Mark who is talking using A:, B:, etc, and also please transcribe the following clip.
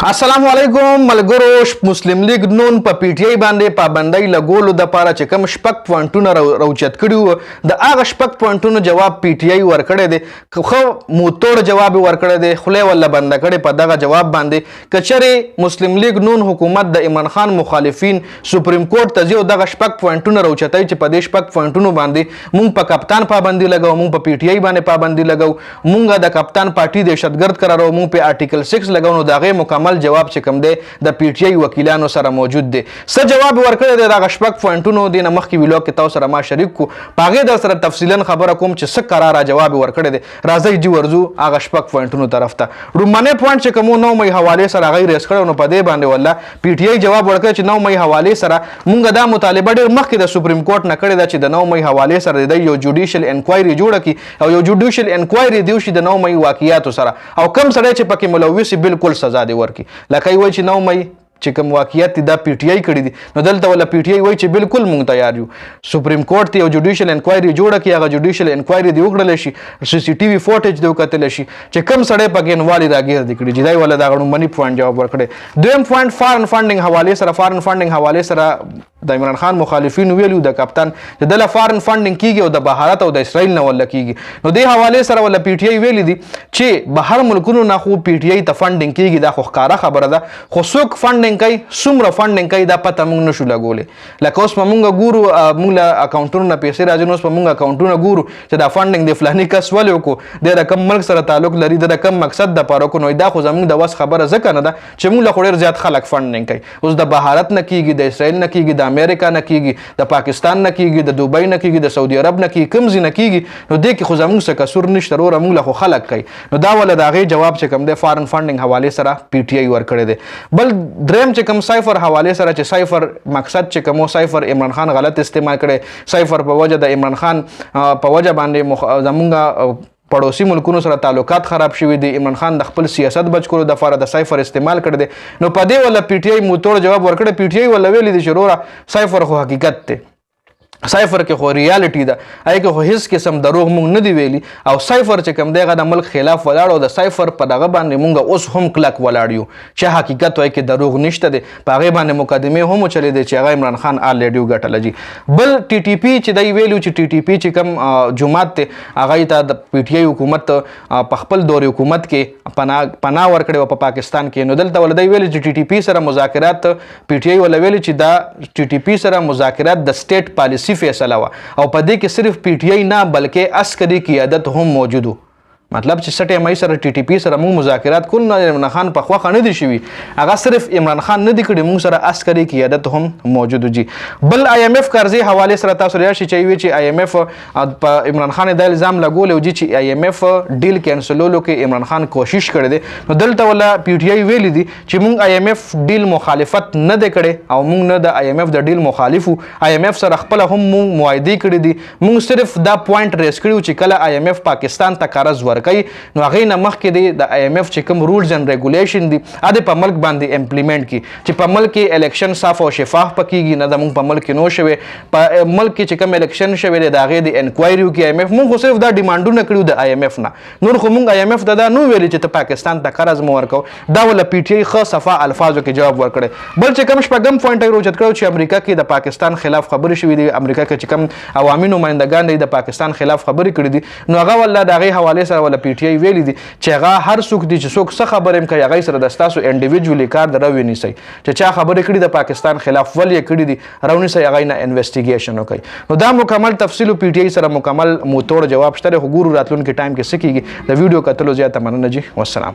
A: السلام علیکم ملګرو مسلم لیگ نون په پی ټی آی باندې پابندۍ لګولو د پاره چې کوم شپږ پوینټونه راوچت کړي وو د هغه شپږ پوینټونو جواب پی ټی آی ورکړی دی خو موتوړ جواب ورکړی دی خولې ولا بند کړي په دغه جواب باندې کچره مسلم لیگ نون حکومت د عمران خان مخالفین سپریم کورټ ته ځي دغه شپږ پوینټونه راوچتای چې په دې شپږ پوینټونو باندې مونږ په کپتان پابندي لګاو مونږ په پی ټی آی باندې پابندي لګاو مونږ د کپتان پارټي دهشتګرد قرارو مونږ په آرټیکل 6 لګاو نو دغه مکمل جواب چې کوم دی د پی ټی آی وکیلانو سره موجود دی څه جواب ورکړی دی دغه شپږ پوینټونو د نه مخکې ویلو کې تاسو سره ما شریک کو پاغه در سره تفصیلا خبره کوم چې څه قراره جواب ورکړی دی راځي جی ورزو هغه شپږ پوینټونو طرف ته رومانه پوینټ چې کوم 9 مې حواله سره غیر ریس کړو نو په دې باندې ولا پی ټی آی جواب ورکړی چې 9 مې حواله سره مونږ دا مطالبه ډېر مخکې د سپریم کورټ نه کړی دا چې د 9 مې حواله سره د یو جوډیشل انکوایري جوړه کی او یو جوډیشل انکوایري دی چې د 9 مې واقعیات سره او کم سره چې پکې ملوث بالکل سزا دی ورکی لکه وای چې 9 مې چې کوم واقعیت دا پی ټی آی کړی دي نو دلته ولا پی ټی آی وای چې بالکل مونږ تیار یو سپریم کورټ ته یو جوډیشل انکوایري جوړه کی هغه جوډیشل انکوایري دی وکړل شي سی سی ټی وی فوټیج دی وکړل شي چې کم سړی پکې انوالي راګیر دی کړی جدای ولا دا غړو منی پوینټ جواب ورکړي دویم پوینټ فارن فاندینګ حواله سره فارن فاندینګ حواله سره د عمران خان مخالفین ویلو د کپتان چې د فارن فاندینګ کیږي او د بهارت او د اسرائیل نه ولا کیږي نو د حواله سره ولا پی ټی آی ویلي دي چې بهر ملکونو نه خو پی ټی آی ته فاندینګ کیږي دا خو ښکارا خبره ده خو څوک فاندینګ کوي څومره فاندینګ کوي دا پته مونږ نشو لګولې لکه اوس مونږ ګورو مونږ له اکاونټونو نه پیسې راځي نو اوس مونږ اکاونټونه ګورو چې دا فاندینګ د فلاني کس ولې وکړو د کوم ملک سره تعلق لري د کوم مقصد د پاره کو نو دا خو زمونږ د وس خبره ځکه نه ده چې مونږ له ډېر زیات خلک فاندینګ کوي اوس د بهارت نه کیږي د اسرائیل نه کیږي د امریکا نه کیږي د پاکستان نه کیږي د دوبۍ نه کیږي د سعودي عرب نه کیږي کوم ځای نه کیږي نو دې کې خو زمونږ څه قصور نشته ورو مونږ له خلک کوي نو دا ول د هغه جواب چې کوم د فارن فاندینګ حواله سره پی ټی آی ورکړی دی بل دریم چې کوم سایفر حواله سره چې سایفر مقصد چې کوم سایفر عمران خان غلط استعمال کړي سایفر په وجه د عمران خان په وجه باندې زمونږ پړوسی ملکونو سره تعلقات خراب شوي دي عمران خان د خپل سیاست بچ کولو د فار د سایفر استعمال کړی دی نو په دې ولا پی ټی آی موتوړ جواب ورکړی پی ټی آی ولا ویلي دي چې وروره سایفر خو حقیقت دی سایفر کې خو ریالټي ده هغه کې خو هیڅ قسم دروغ مونږ نه دی ویلي او سایفر چې کوم دغه د ملک خلاف ولاړ او د سایفر په دغه باندې مونږ اوس هم کلک ولاړ یو چې حقیقت وای کې دروغ نشته دی په هغه باندې مقدمه هم چلی دی چې هغه عمران خان الریډي ګټل جی بل ټي ټي پی چې دی ویلو چې ټي ټي پی چې کوم جماعت ته هغه ته د پی ټی آی حکومت په خپل دور حکومت کې پناه ورکړي په پاکستان کې نو دلته ولدی ویل چې ټي ټي پی سره مذاکرات پی ټی آی ول ویل چې دا ټي ټي پی سره مذاکرات د سټیټ پالیسی فیصله وا او په دې کې صرف پی ټی آی نه بلکې عسکري قیادت هم موجود مطلب چې سټ ایم آی سره ټي ټي پی سره موږ مذاکرات کول نه عمران خان په خوخه نه دي شوي هغه صرف عمران خان نه دي کړي موږ سره عسکري قیادت هم موجود جی بل آی ایم ایف قرضې حواله سره تاسو راشي چې وی چې آی ایم ایف په عمران خان د الزام لګول او چې آی ایم ایف ډیل کینسلولو کې عمران خان کوشش کړی دی نو دلته ولا پی ټی آی ویلي دي چې موږ آی ایم ایف ډیل مخالفت نه دی کړي او موږ نه د آی ایم ایف د ډیل مخالفو آی ایم ایف سره خپل هم موږ معاهده کړی دي موږ صرف دا پوینټ ریس کړو چې کله آی ایم ایف پاکستان ته قرض ورکړي نو هغه نه مخکې دی د آی ایم ایف چې کوم رولز اینڈ ریګولیشن دي اده په ملک باندې امپلیمنٹ کی چې په ملک کې الیکشن صاف او شفاف پکېږي نه د موږ په ملک کې نو شوي په ملک کې چې کوم الیکشن شوي د هغه د انکوایری کې آی ایم ایف موږ صرف دا ډیمانډونه کړو د آی ایم ایف نه نور خو موږ آی ایم ایف دا نو ویلي چې ته پاکستان ته قرض مو ورکو دا ول پی ټی آی خو صفه الفاظو کې جواب ورکړي بل چې کوم شپږم پوینټ روچت کړو چې امریکا کې د پاکستان خلاف خبرې شوې دي امریکا کې چې کوم عوامي نمائندگان دي د پاکستان خلاف خبرې کړې دي نو هغه ول د هغه حواله سره ول پی ټی آی ویلي دي چې هغه هر څوک دي چې څوک څه خبرې کوي هغه سره د تاسو انډیویډوالي کار دروي نيسي چې چا خبرې کړي د پاکستان خلاف ولې کړي دي راونی سي هغه نه انویسټیګیشن وکړي نو دا مکمل تفصیل پی ټی آی سره مکمل موتوړ جواب شته خو ګورو راتلونکي ټایم کې سکیږي د ویډیو کتلو زیاته مننه جی والسلام